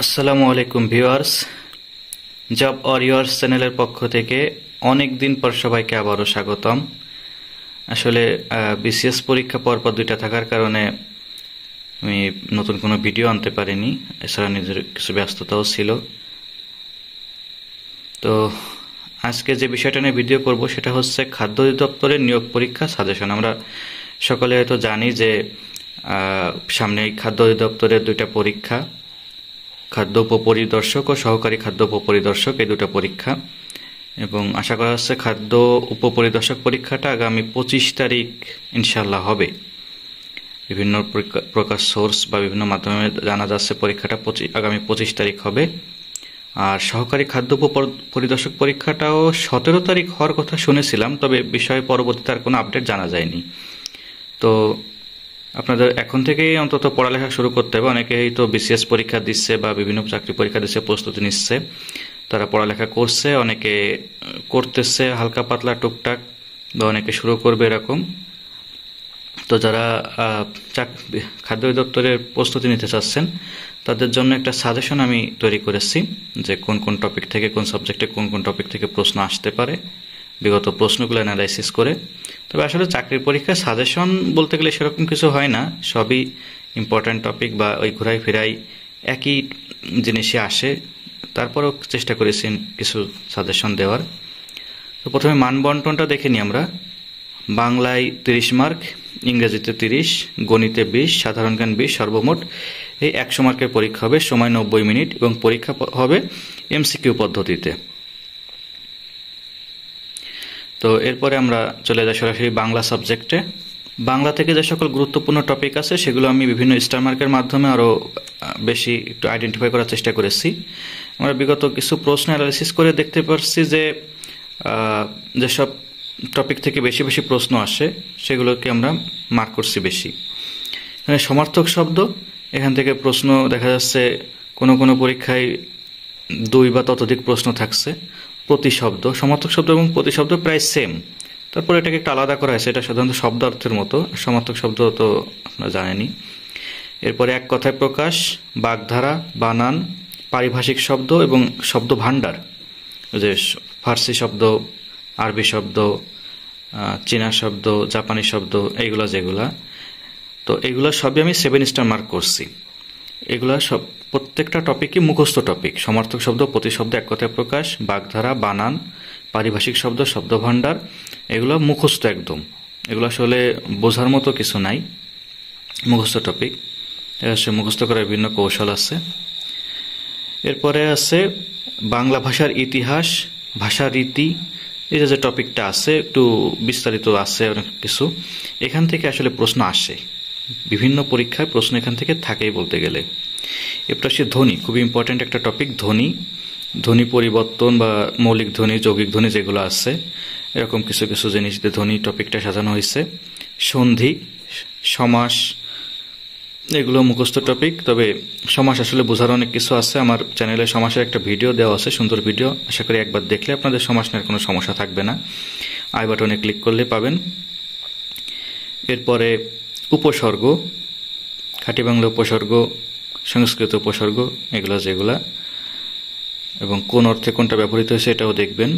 আসসালামু আলাইকুম viewers, job Warriors চ্যানেলের পক্ষ থেকে অনেক দিন পর সবাইকে আবারও স্বাগতম। আসলে বিসিএস পরীক্ষা পরপর দুইটা থাকার কারণে আমি নতুন কোনো ভিডিও আনতে পারিনি, এছাড়া নিজের কিছু ব্যস্ততাও ছিল। তো আজকে যে বিষয়টা নিয়ে ভিডিও করব সেটা হচ্ছে খাদ্য অধিদপ্তরের নিয়োগ পরীক্ষা সাজেশন। আমরা সকলে হয়তো জানি যে সামনে খাদ্য অধিদপ্তরের দুইটা পরীক্ষা, খাদ্য উপপরিদর্শক ও সহকারী খাদ্য উপপরিদর্শক, এই দুটো পরীক্ষা। এবং আশা করা হচ্ছে খাদ্য উপপরিদর্শক পরীক্ষাটা আগামী 25 তারিখ ইনশাল্লাহ হবে। বিভিন্ন প্রকার সোর্স বা বিভিন্ন মাধ্যমে জানা যাচ্ছে পরীক্ষাটা আগামী 25 তারিখ হবে। আর সহকারী খাদ্য উপপরিদর্শক পরীক্ষাটাও 17 তারিখ হওয়ার কথা শুনেছিলাম, তবে বিষয়ে পরবর্তীতে আর কোনো আপডেট জানা যায়নি। তো আপনাদের এখন থেকেই অন্তত পড়ালেখা শুরু করতে হবে। অনেকেই তো বিসিএস পরীক্ষা দিচ্ছে বা বিভিন্ন চাকরি পরীক্ষা দিচ্ছে, প্রস্তুতি নিচ্ছে, তারা পড়ালেখা করছে, অনেকে করতেছে হালকা পাতলা টুকটাক, বা অনেকে শুরু করবে এরকম। তো যারা খাদ্য অধিদপ্তরের প্রস্তুতি নিতে চাচ্ছেন তাদের জন্য একটা সাজেশন আমি তৈরি করেছি যে কোন কোন টপিক থেকে, কোন সাবজেক্টে কোন কোন টপিক থেকে প্রশ্ন আসতে পারে, বিগত প্রশ্নগুলো অ্যানালাইসিস করে। তবে আসলে চাকরির পরীক্ষায় সাজেশন বলতে গেলে সেরকম কিছু হয় না, সবই ইম্পর্ট্যান্ট টপিক বা ওই ঘোরাই ফেরাই একই জিনিসই আসে। তারপরেও চেষ্টা করেছি কিছু সাজেশন দেওয়ার। তো প্রথমে মানবন্টনটা দেখে নিই আমরা। বাংলায় 30 মার্ক, ইংরেজিতে 30, গণিতে 20, সাধারণ জ্ঞান 20, সর্বমোট এই 100 মার্কের পরীক্ষা হবে। সময় 90 মিনিট এবং পরীক্ষা হবে এমসিকিউ পদ্ধতিতে। তো এরপরে আমরা চলে যাই সরাসরি বাংলা সাবজেক্টে। বাংলা থেকে যে সকল গুরুত্বপূর্ণ টপিক আছে সেগুলো আমি বিভিন্ন স্টার মার্কের মাধ্যমে আরও বেশি একটু আইডেন্টিফাই করার চেষ্টা করেছি। আমরা বিগত কিছু প্রশ্ন অ্যানালাইসিস করে দেখতে পারছি যে যেসব টপিক থেকে বেশি বেশি প্রশ্ন আসে সেগুলোকে আমরা মার্ক করছি বেশি। সমার্থক শব্দ, এখান থেকে প্রশ্ন দেখা যাচ্ছে কোনো কোনো পরীক্ষায় 2 বা ততোধিক প্রশ্ন থাকছে। প্রতিশব্দ, সমার্থক শব্দ এবং প্রতিশব্দ প্রায় সেম, তারপরে এটাকে একটু আলাদা করা হয়েছে, এটা সাধারণত শব্দার্থের মতো, সমার্থক শব্দ তো আপনারা জানেনই। এরপরে এক কথায় প্রকাশ, বাগধারা, বানান, পারিভাষিক শব্দ এবং শব্দ ভাণ্ডার, যে ফার্সি শব্দ, আরবি শব্দ, চীনা শব্দ, জাপানি শব্দ, এইগুলা যেগুলা, তো এগুলো সবই আমি 7 স্টার মার্ক করছি। এগুলা সব প্রত্যেকটা টপিকই মুখস্থ টপিক। সমার্থক শব্দ, প্রতিশব্দ, এক কথায় প্রকাশ, বাগধারা, বানান, পারিভাষিক শব্দ, শব্দ ভাণ্ডার, এগুলো মুখস্থ একদম। এগুলো আসলে বোঝার মতো কিছু নাই, মুখস্থ টপিক। সে মুখস্থ করার বিভিন্ন কৌশল আছে। এরপরে আছে বাংলা ভাষার ইতিহাস, ভাষা রীতি, এই যে টপিকটা আছে একটু বিস্তারিত আছে অনেক কিছু। এখান থেকে আসলে প্রশ্ন আসে, বিভিন্ন পরীক্ষায় প্রশ্ন এখান থেকে থাকেই বলতে গেলে। এরপর আসে ধ্বনি, খুবই ইম্পর্ট্যান্ট একটা টপিক। ধ্বনি, ধ্বনি পরিবর্তন বা মৌলিক ধ্বনি, যৌগিক ধ্বনি যেগুলো আছে, এরকম কিছু কিছু জিনিস দিয়ে ধ্বনি টপিকটা সাজানো হয়েছে। সন্ধি, সমাস, এগুলো মুখস্থ টপিক। তবে সমাস আসলে বোঝার অনেক কিছু আছে। আমার চ্যানেলে সমাসের একটা ভিডিও দেওয়া আছে, সুন্দর ভিডিও। আশা করি একবার দেখলে আপনাদের সমাস নেওয়ার কোনো সমস্যা থাকবে না। আই বাটনে ক্লিক করলে পাবেন। এরপরে উপসর্গ, খাঁটি বাংলা উপসর্গ, সংস্কৃত উপসর্গ, এগুলো যেগুলা, এবং কোন অর্থে কোনটা ব্যবহৃত হয়েছে এটাও দেখবেন।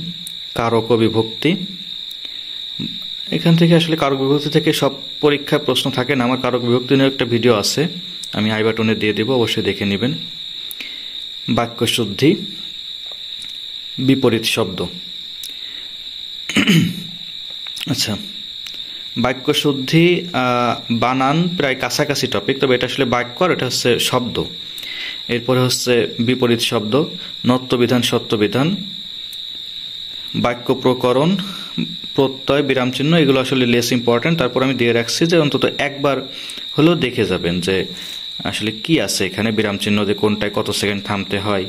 কারক ও বিভক্তি, এখান থেকে আসলে কারক বিভক্তি থেকে সব পরীক্ষায় প্রশ্ন থাকে না। আমার কারক বিভক্তি নিয়ে একটা ভিডিও আছে, আমি আই বাটনে দিয়ে দেব, অবশ্যই দেখে নেবেন। বাক্য শুদ্ধি, বিপরীত শব্দ। আচ্ছা, বাক্য শুদ্ধি, বানান প্রায় কাছাকাছি টপিক, তবে এটা আসলে বাক্য আর এটা হচ্ছে শব্দ। এরপরে হচ্ছে বিপরীত শব্দ, নত্যবিধান, সত্যবিধান, বাক্য প্রকরণ, প্রত্যয়, বিরাম চিহ্ন, এগুলো আসলে লেস ইম্পর্টেন্ট। তারপর আমি দিয়ে রাখছি যে অন্তত একবার হলেও দেখে যাবেন যে আসলে কি আছে এখানে, বিরাম চিহ্ন যে কোনটায় কত সেকেন্ড থামতে হয়।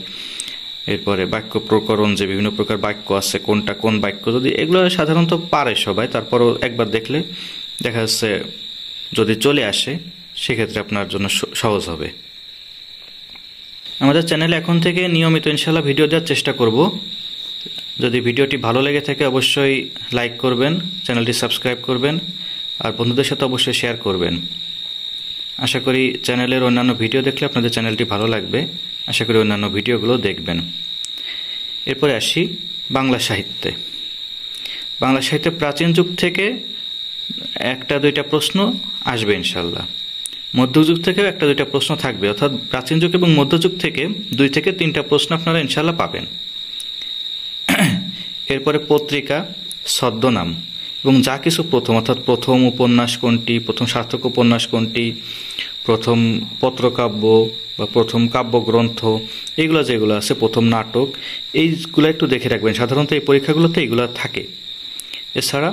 এরপরে বাক্য প্রকরণ, যে বিভিন্ন প্রকার বাক্য আছে, কোনটা কোন বাক্য, যদি এগুলো সাধারণত পারে সবাই, তারপরও একবার দেখলে দেখা যাচ্ছে যদি চলে আসে সেক্ষেত্রে আপনার জন্য সহজ হবে। আমাদের চ্যানেলে এখন থেকে নিয়মিত ইনশাল্লাহ ভিডিও দেওয়ার চেষ্টা করব। যদি ভিডিওটি ভালো লেগে থাকে অবশ্যই লাইক করবেন, চ্যানেলটি সাবস্ক্রাইব করবেন, আর বন্ধুদের সাথে অবশ্যই শেয়ার করবেন। আশা করি চ্যানেলের অন্যান্য ভিডিও দেখলে আপনাদের চ্যানেলটি ভালো লাগবে আশা করি অন্যান্য ভিডিওগুলো দেখবেন। এরপরে আসি বাংলা সাহিত্যে। বাংলা সাহিত্যে প্রাচীন যুগ থেকে একটা দুইটা প্রশ্ন আসবে ইনশাল্লাহ, মধ্যযুগ থেকেও একটা দুইটা প্রশ্ন থাকবে, অর্থাৎ প্রাচীন যুগ এবং মধ্যযুগ থেকে 2 থেকে 3টা প্রশ্ন আপনারা ইনশাল্লাহ পাবেন। এরপরে পত্রিকা, ছদ্মনাম এবং যা কিছু প্রথম, অর্থাৎ প্রথম উপন্যাস কোনটি, প্রথম সার্থক উপন্যাস কোনটি, প্রথম পত্রকাব্য বা প্রথম কাব্যগ্রন্থ, এইগুলো যেগুলো আছে, প্রথম নাটক, এইগুলো একটু দেখে রাখবেন। সাধারণত এই পরীক্ষাগুলোতে এইগুলো থাকে। এছাড়া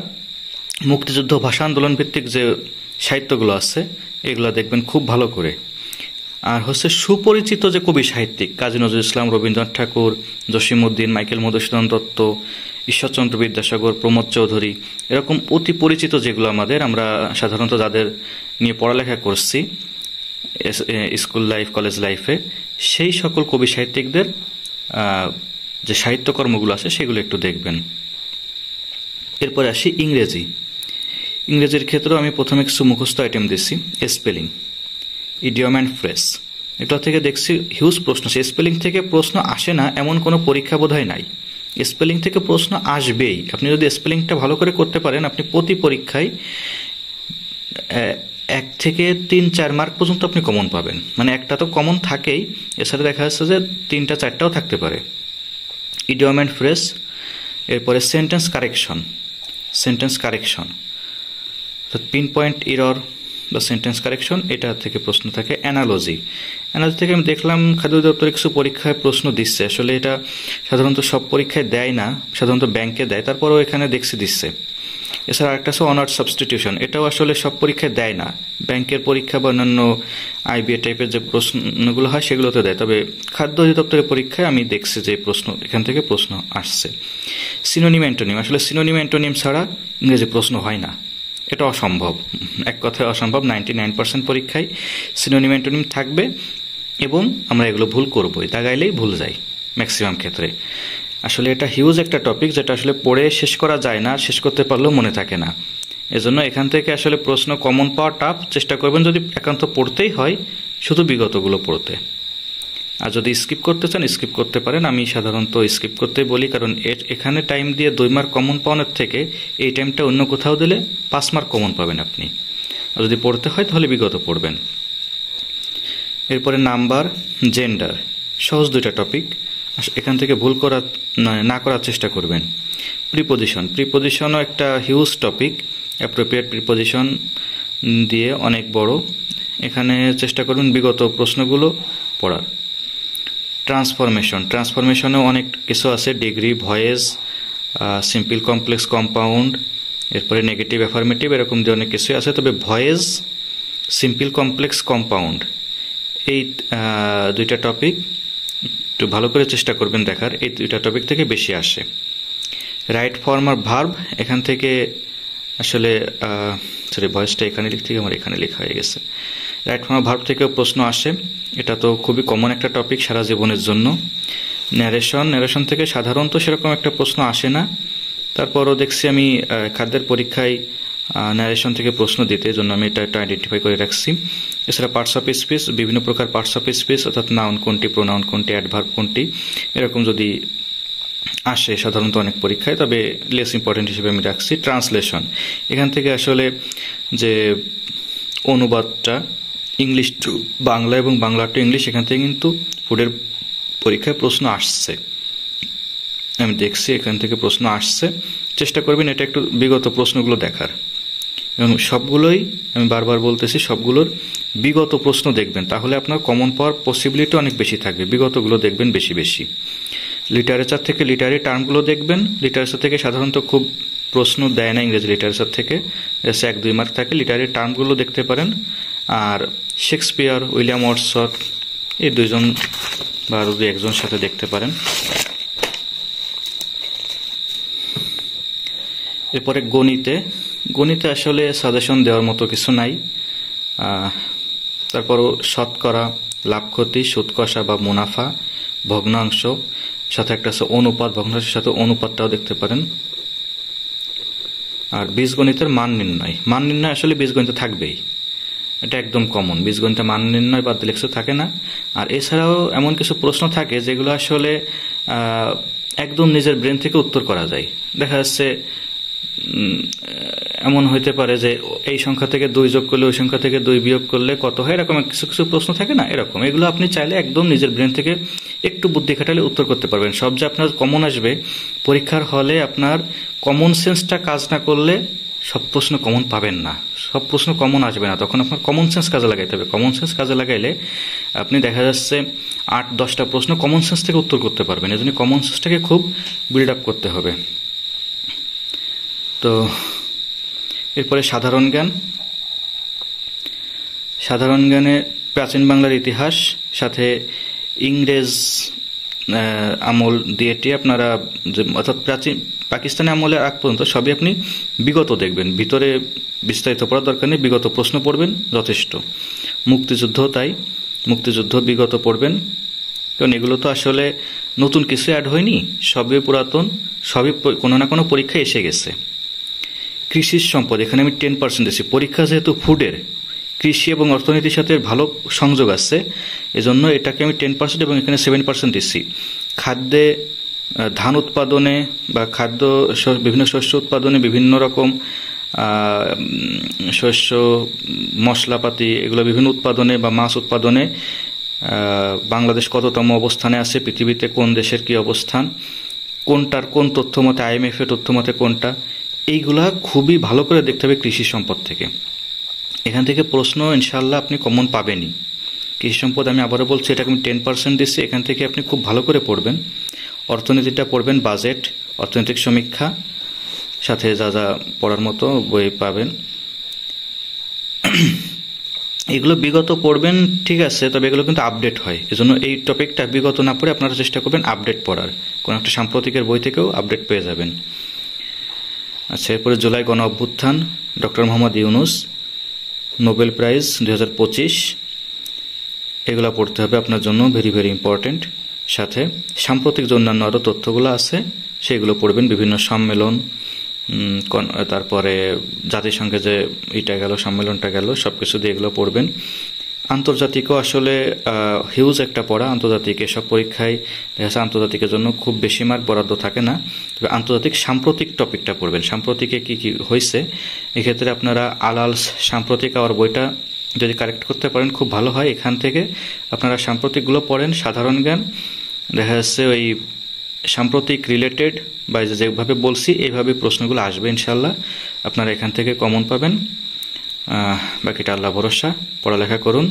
মুক্তিযুদ্ধ, ভাষা আন্দোলন ভিত্তিক যে সাহিত্যগুলো আছে এগুলো দেখবেন খুব ভালো করে। আর হচ্ছে সুপরিচিত যে কবি সাহিত্যিক, কাজী নজরুল ইসলাম, রবীন্দ্রনাথ ঠাকুর, জসীমউদ্দিন, মাইকেল মধুসূদন দত্ত, ঈশ্বরচন্দ্র বিদ্যাসাগর, প্রমোদ চৌধুরী, এরকম অতি পরিচিত যেগুলো আমরা সাধারণত যাদের নিয়ে পড়ালেখা করছি স্কুল লাইফ, কলেজ লাইফে, সেই সকল কবি সাহিত্যিকদের যে সাহিত্যকর্মগুলো আছে সেগুলো একটু দেখবেন। এরপরে আসি ইংরেজি। ইংরেজির ক্ষেত্রেও আমি প্রথমে কিছু মুখস্থ আইটেম দিচ্ছি। স্পেলিং, ইডিয়ম অ্যান্ড ফ্রেজ, এগুলো থেকে দেখছি হিউজ প্রশ্ন। স্পেলিং থেকে প্রশ্ন আসে না এমন কোনো পরীক্ষা বোধহয় নাই। স্পেলিং থেকে প্রশ্ন আসবেই। আপনি যদি স্পেলিংটা ভালো করে করতে পারেন, আপনি প্রতি পরীক্ষায় 1 থেকে 3-4 মার্ক পর্যন্ত আপনি কমন পাবেন। মানে একটা তো কমন থাকেই, এছাড়া দেখা যাচ্ছে যে 3টা-4টাও থাকতে পারে। ইডিয়ম অ্যান্ড ফ্রেজ, এরপরে sentence correction, pin point error বা সেন্টেন্স কারেকশন, এটা থেকে প্রশ্ন থাকে। অ্যানালজি থেকে আমি দেখলাম খাদ্য দপ্তরে কিছু পরীক্ষায় প্রশ্ন দিচ্ছে। আসলে এটা সাধারণত সব পরীক্ষায় দেয় না, সাধারণত ব্যাংকে দেয়, তারপরেও এখানে দিচ্ছে। এছাড়া আরেকটা আছে অনার্স সাবস্টিটিউশন, এটাও আসলে সব পরীক্ষায় দেয় না, ব্যাংকের পরীক্ষা বা অন্যান্য আইবিএ টাইপের যে প্রশ্নগুলো হয় সেগুলোতে দেয়। তবে খাদ্য অধিদপ্তরের পরীক্ষায় আমি দেখছি যে এখান থেকে প্রশ্ন আসছে। সিনোনিম অ্যান্টোনিম, আসলে সিনোনিম অ্যান্টোনিম ছাড়া ইংরেজি প্রশ্ন হয় না, এটা অসম্ভব, এক কথায় অসম্ভব। 99% পরীক্ষায় সিনোনিম অ্যান্টোনিম থাকবে এবং আমরা এগুলো ভুল করবই, দাগাইলেই ভুল যাই ম্যাক্সিমাম ক্ষেত্রে। আসলে এটা হিউজ একটা টপিক, যেটা আসলে পড়ে শেষ করা যায় না, শেষ করতে পারলেও মনে থাকে না। এজন্য এখান থেকে আসলে প্রশ্ন কমন পাওয়া টাফ। চেষ্টা করবেন যদি একান্ত পড়তেই হয় শুধু বিগতগুলো পড়তে। আর যদি স্কিপ করতে চান স্কিপ করতে পারেন, আমি সাধারণত স্কিপ করতে বলি, কারণ এখানে টাইম দিয়ে 2 মার্ক কমন পাওয়ানোর থেকে এই টাইমটা অন্য কোথাও দিলে 5 মার্ক কমন পাবেন আপনি। আর যদি পড়তে হয় তাহলে বিগত পড়বেন। এরপরে নাম্বার, জেন্ডার, সহজ 2টা টপিক, এখান থেকে ভুল না করার চেষ্টা করবেন। প্রিপোজিশনও একটা হিউজ টপিক, অ্যাপ্রোপ্রিয়েট প্রিপোজিশন দিয়ে অনেক বড়, এখানে চেষ্টা করবেন বিগত প্রশ্নগুলো পড়ার। ট্রান্সফরমেশনেও অনেক কিছু আছে, degree, voice, simple complex compound, এরপরে নেগেটিভ অ্যাফার্মেটিভ, এরকম দিয়ে অনেক কিছুই আছে। তবে ভয়েস, সিম্পল কমপ্লেক্স কম্পাউন্ড, এই 2টা টপিক একটু ভালো করে চেষ্টা করবেন দেখার, এই 2টা টপিক থেকে বেশি আসে। রাইট ফর্ম আর ভার্ব, এখান থেকে আসলে ভয়েসটা এখানে লিখতে গিয়ে আমার এখানে লেখা হয়ে গেছে। রাইট ফর্ম আর ভার্ব থেকেও প্রশ্ন আসে, এটা তো খুবই কমন একটা টপিক সারা জীবনের জন্য। ন্যারেশন থেকে সাধারণত সেরকম একটা প্রশ্ন আসে না, তারপরও দেখছি আমি খাদ্যের পরীক্ষায় ন্যারেশন থেকে প্রশ্ন দিতে, জন্য আমি এটা আইডেন্টিফাই করে রাখছি। এছাড়া পার্টস অফ স্পিচ, বিভিন্ন প্রকার পার্টস অফ স্পিচ, অর্থাৎ নাউন কোনটি, প্রোনাউন কোনটি, অ্যাডভার্ব কোনটি, এরকম যদি আসে সাধারণত অনেক পরীক্ষায়, তবে লেস ইম্পর্টেন্ট হিসেবে আমি রাখছি। ট্রান্সলেশন, এখান থেকে আসলে যে অনুবাদটা ইংলিশ টু বাংলা এবং বাংলা টু ইংলিশ, এখান থেকে কিন্তু ফুডের পরীক্ষায় প্রশ্ন আসছে, আমি দেখছি এখান থেকে প্রশ্ন আসছে। চেষ্টা করবেন এটা একটু বিগত প্রশ্নগুলো দেখার, এবং সবগুলোই আমি বারবার বলতেছি সবগুলোর বিগত প্রশ্ন দেখবেন, তাহলে আপনার কমন পাওয়ার পসিবিলিটি অনেক বেশি থাকবে। বিগতগুলো দেখবেন বেশি। লিটারেচার থেকে লিটারি টার্মগুলো দেখবেন। লিটারেচার থেকে সাধারণত খুব প্রশ্ন দেয় না, ইংরেজি লিটারেচার থেকে 1-2 মার্ক থাকে। লিটারি টার্মগুলো দেখতে পারেন। আর শেক্সপিয়ার, উইলিয়াম ওয়ার্ডসওয়ার্থ, এই 2জন বা আরও 2-1জনের সাথে দেখতে পারেন। এরপরে গণিতে আসলে সাজেশন দেওয়ার মতো কিছু নাই। তারপরও শতকরা, লাভ ক্ষতি, সুদ কষা বা মুনাফা, ভগ্নাংশ, সাথে একটা আছে অনুপাত, ভগ্নাংশের সাথে অনুপাতটাও দেখতে পারেন। আর বীজগণিতের মান নির্ণয় আসলে বীজগণিতে থাকবেই, এটা একদম কমন। বীজগণিতে মান নির্ণয় বা দিলেক্স থাকে না। আর এছাড়াও এমন কিছু প্রশ্ন থাকে যেগুলো আসলে একদম নিজের ব্রেন থেকে উত্তর করা যায়। দেখা যাচ্ছে এমন হইতে পারে যে এই সংখ্যা থেকে 2 যোগ করলে ওই সংখ্যা থেকে 2 বিয়োগ করলে কত হয়, এরকম কিছু কিছু প্রশ্ন থাকে না, এরকম এগুলো আপনি চাইলে একদম নিজের ব্রেন থেকে একটু বুদ্ধি খাটালে উত্তর করতে পারবেন। সব যে আপনার কমন আসবে পরীক্ষার হলে, আপনার কমন সেন্সটা কাজ না করলে সব প্রশ্ন কমন পাবেন না, সব প্রশ্ন কমন আসবে না। তখন আপনার কমন সেন্স কাজে লাগাইতে হবে। কমন সেন্স কাজে লাগাইলে আপনি দেখা যাচ্ছে 8-10টা প্রশ্ন কমন সেন্স থেকে উত্তর করতে পারবেন। এজন্য কমন সেন্সটাকে খুব বিল্ড আপ করতে হবে। তো এরপরে সাধারণ জ্ঞান। সাধারণ জ্ঞানে প্রাচীন বাংলার ইতিহাস সাথে ইংরেজ আমল দিয়েটি আপনারা, অর্থাৎ প্রাচীন পাকিস্তানি আমলের আগ পর্যন্ত সবই আপনি বিগত দেখবেন, ভিতরে বিস্তারিত পড়ার দরকার নেই, বিগত প্রশ্ন পড়বেন যথেষ্ট। মুক্তিযুদ্ধ তাই, মুক্তিযুদ্ধ বিগত পড়বেন, কারণ এগুলো তো আসলে নতুন কিছু অ্যাড হয়নি, সবই পুরাতন, সবই কোনো না কোনো পরীক্ষায় এসে গেছে। কৃষির সম্পদ, এখানে আমি 10% দিচ্ছি। পরীক্ষা যেহেতু ফুডের, কৃষি এবং অর্থনীতির সাথে ভালো সংযোগ আছে, এজন্য এটাকে আমি 10% এবং এখানে 7% দিচ্ছি। খাদ্যে, ধান উৎপাদনে বা খাদ্য বিভিন্ন শস্য উৎপাদনে, বিভিন্ন রকম শস্য, মশলাপাতি, এগুলো বিভিন্ন উৎপাদনে বা মাছ উৎপাদনে বাংলাদেশ কততম অবস্থানে আছে পৃথিবীতে, কোন দেশের কি অবস্থান, কোনটার কোন তথ্য মতে, IMF এর তথ্য মতে কোনটা, এইগুলা খুবই ভালো করে দেখতে হবে কৃষি সম্পদ থেকে। এখান থেকে প্রশ্ন ইনশাআল্লাহ আপনি কমন পাবেনই। কৃষি সম্পদ আমি আবারও বলছি, এটাকে আমি 10% দিচ্ছি, এখান থেকে আপনি খুব ভালো করে পড়বেন। অর্থনীতিটা পড়বেন, বাজেট, অর্থনৈতিক সমীক্ষা, সাথে যা যা পড়ার মতো বই পাবেন, এগুলো বিগত পড়বেন, ঠিক আছে, তবে এগুলো কিন্তু আপডেট হয়। এজন্য এই টপিকটা বিগত না পড়ে আপনারা চেষ্টা করবেন আপডেট পড়ার, কোনো একটা সাম্প্রতিকের বই থেকেও আপডেট পেয়ে যাবেন। আচ্ছা, এরপরে জুলাই গণ অভ্যুত্থান, doctor Mohammad Yunus, Nobel prize 2025, এগুলো পড়তে হবে আপনার জন্য, ভেরি ভেরি ইম্পর্টেন্ট। সাথে সাম্প্রতিক যে অন্যান্য আরও তথ্যগুলো আছে সেগুলো পড়বেন, বিভিন্ন সম্মেলন, তারপরে জাতিসংঘে যে এটা গেল, সম্মেলনটা গেল, সব কিছু দিয়ে এগুলো পড়বেন। আন্তর্জাতিকও আসলে হিউজ একটা পড়া, আন্তর্জাতিক এসব পরীক্ষায় দেখা যাচ্ছে আন্তর্জাতিকের জন্য খুব বেশি মার্ক বরাদ্দ থাকে না, তবে আন্তর্জাতিক সাম্প্রতিক টপিকটা পড়বেন, সাম্প্রতিকে কি কি হয়েছে। এক্ষেত্রে আপনারা আলাল সাম্প্রতিক আওয়ার বইটা যদি কারেক্ট করতে পারেন খুব ভালো হয়। এখান থেকে আপনারা সাম্প্রতিকগুলো পড়েন। সাধারণ জ্ঞান দেখা যাচ্ছে ওই সাম্প্রতিক রিলেটেড বা যেভাবে বলছি এইভাবে প্রশ্নগুলো আসবে ইনশাল্লাহ, আপনারা এখান থেকে কমন পাবেন। বাকিটা আল্লাহ ভরসা, পড়ালেখা করুন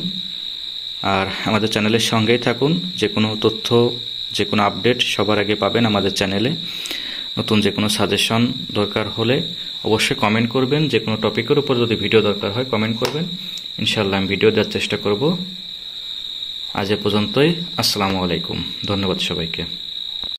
আর আমাদের চ্যানেলের সঙ্গেই থাকুন। যে কোনো তথ্য, যে কোনো আপডেট সবার আগে পাবেন আমাদের চ্যানেলে। নতুন যে কোনো সাজেশন দরকার হলে অবশ্যই কমেন্ট করবেন। যে কোনো টপিকের উপর যদি ভিডিও দরকার হয় কমেন্ট করবেন, ইনশাআল্লাহ আমি ভিডিও দেওয়ার চেষ্টা করব। আজ এ পর্যন্তই। আসসালামু আলাইকুম, ধন্যবাদ সবাইকে।